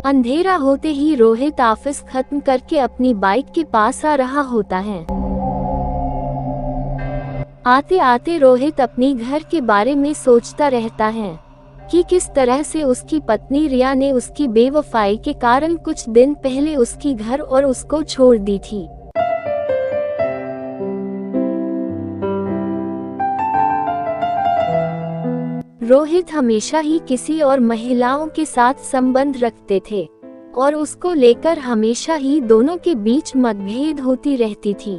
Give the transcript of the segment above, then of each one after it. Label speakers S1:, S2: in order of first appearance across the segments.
S1: अंधेरा होते ही रोहित ऑफिस खत्म करके अपनी बाइक के पास आ रहा होता है। आते आते रोहित अपनी घर के बारे में सोचता रहता है कि किस तरह से उसकी पत्नी रिया ने उसकी बेवफाई के कारण कुछ दिन पहले उसकी घर और उसको छोड़ दी थी। रोहित हमेशा ही किसी और महिलाओं के साथ संबंध रखते थे और उसको लेकर हमेशा ही दोनों के बीच मतभेद होती रहती थी।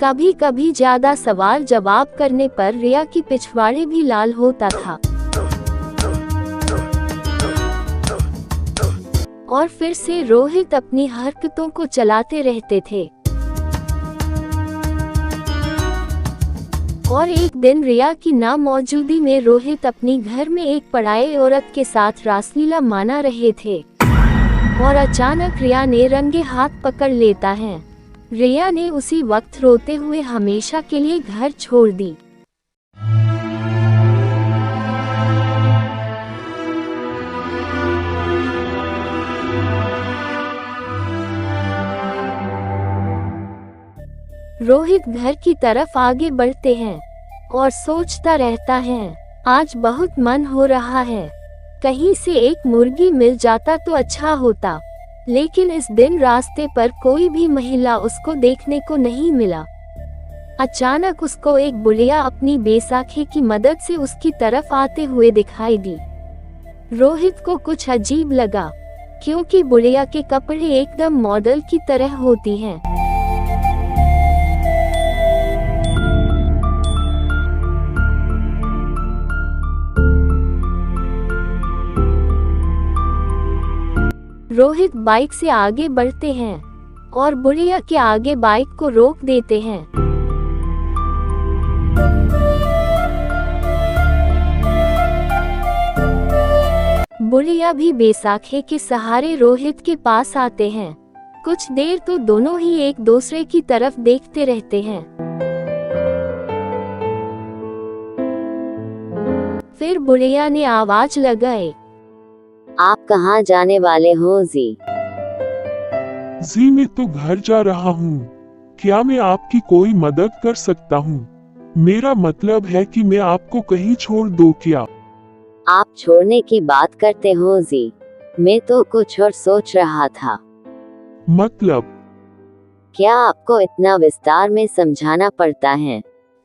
S1: कभी कभी ज्यादा सवाल जवाब करने पर रिया की पिछवाड़े भी लाल होता था और फिर से रोहित अपनी हरकतों को चलाते रहते थे। और एक दिन रिया की नामौजूदगी में रोहित अपनी घर में एक पराये औरत के साथ रासलीला माना रहे थे और अचानक रिया ने रंगे हाथ पकड़ लेता है। रिया ने उसी वक्त रोते हुए हमेशा के लिए घर छोड़ दी। रोहित घर की तरफ आगे बढ़ते हैं और सोचता रहता है, आज बहुत मन हो रहा है, कहीं से एक मुर्गी मिल जाता तो अच्छा होता। लेकिन इस दिन रास्ते पर कोई भी महिला उसको देखने को नहीं मिला। अचानक उसको एक बुढ़िया अपनी बैसाखी की मदद से उसकी तरफ आते हुए दिखाई दी। रोहित को कुछ अजीब लगा क्योंकि बुढ़िया के कपड़े एकदम मॉडल की तरह होती हैं। रोहित बाइक से आगे बढ़ते हैं और बुढ़िया के आगे बाइक को रोक देते हैं। बुढ़िया भी बैसाखी के सहारे रोहित के पास आते हैं। कुछ देर तो दोनों ही एक दूसरे की तरफ देखते रहते हैं। फिर बुढ़िया ने आवाज लगाई,
S2: आप कहाँ जाने वाले हो जी?
S3: जी मैं तो घर जा रहा हूँ। क्या मैं आपकी कोई मदद कर सकता हूँ? मेरा मतलब है कि मैं आपको कहीं छोड़ दूँ क्या?
S2: आप छोड़ने की बात करते हो जी? मैं तो कुछ और सोच रहा था।
S3: मतलब?
S2: क्या आपको इतना विस्तार में समझाना पड़ता है?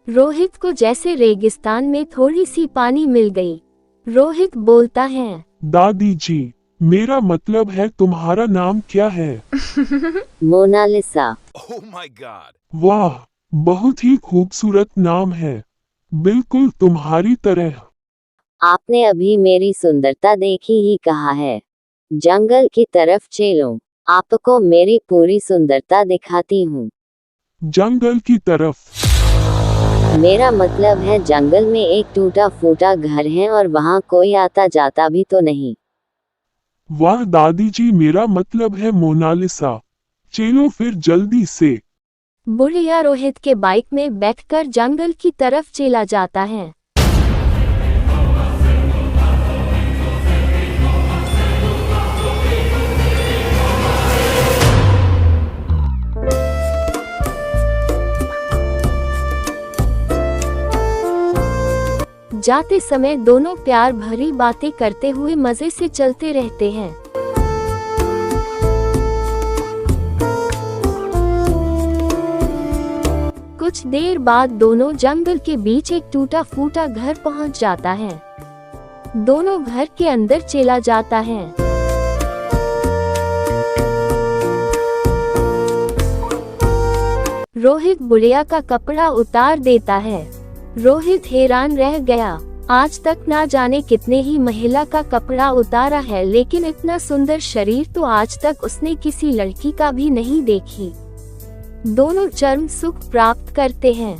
S1: रोहित को जैसे रेगिस्तान में थोड़ी सी पानी मिल गई। रोहित बोलता है,
S3: दादी जी, मेरा मतलब है तुम्हारा नाम क्या है?
S2: मोनालिसा।
S4: Oh my God!
S3: वाह, बहुत ही खूबसूरत नाम है, बिल्कुल तुम्हारी तरह।
S2: आपने अभी मेरी सुंदरता देखी ही कहा है। जंगल की तरफ चलो, आपको मेरी पूरी सुंदरता दिखाती हूँ।
S3: जंगल की तरफ?
S2: मेरा मतलब है जंगल में एक टूटा फूटा घर है और वहाँ कोई आता जाता भी तो नहीं।
S3: वाह दादी जी, मेरा मतलब है मोनालिसा। चलो फिर जल्दी से।
S1: बुढ़िया रोहित के बाइक में बैठकर जंगल की तरफ चला जाता है। जाते समय दोनों प्यार भरी बातें करते हुए मजे से चलते रहते हैं। कुछ देर बाद दोनों जंगल के बीच एक टूटा फूटा घर पहुंच जाता है। दोनों घर के अंदर चला जाता है। रोहित बुढ़िया का कपड़ा उतार देता है। रोहित हैरान रह गया। आज तक ना जाने कितने ही महिला का कपड़ा उतारा है, लेकिन इतना सुंदर शरीर तो आज तक उसने किसी लड़की का भी नहीं देखी। दोनों चरम सुख प्राप्त करते हैं।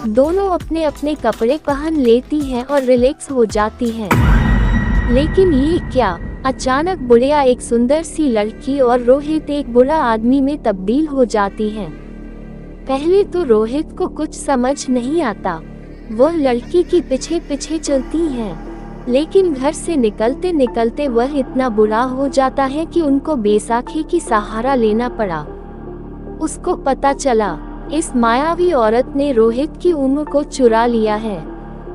S1: दोनों अपने अपने कपड़े पहन लेती हैं और रिलैक्स हो जाती हैं। लेकिन ये क्या, अचानक बुढ़िया एक सुंदर सी लड़की और रोहित एक बुरा आदमी में तब्दील हो जाती हैं। पहले तो रोहित को कुछ समझ नहीं आता, वो लड़की की पीछे पीछे चलती हैं, लेकिन घर से निकलते निकलते वह इतना बुरा हो जाता है कि उनको बैसाखी की सहारा लेना पड़ा। उसको पता चला इस मायावी औरत ने रोहित की उम्र को चुरा लिया है,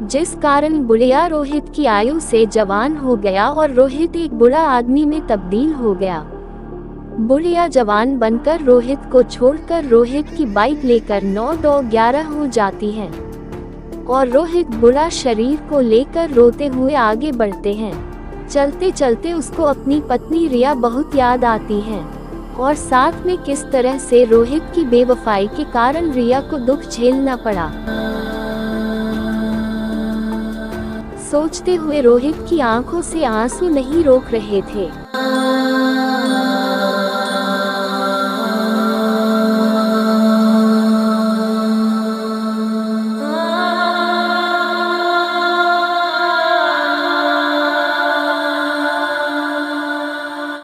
S1: जिस कारण बुढ़िया रोहित की आयु से जवान हो गया और रोहित एक बुरा आदमी में तब्दील हो गया। बुढ़िया जवान बनकर रोहित को छोड़कर रोहित की बाइक लेकर 9-11 हो जाती है और रोहित बुरा शरीर को लेकर रोते हुए आगे बढ़ते हैं। चलते चलते उसको अपनी पत्नी रिया बहुत याद आती है और साथ में किस तरह से रोहित की बेवफाई के कारण रिया को दुख झेलना पड़ा। सोचते हुए रोहित की आंखों से आंसू नहीं रोक रहे थे।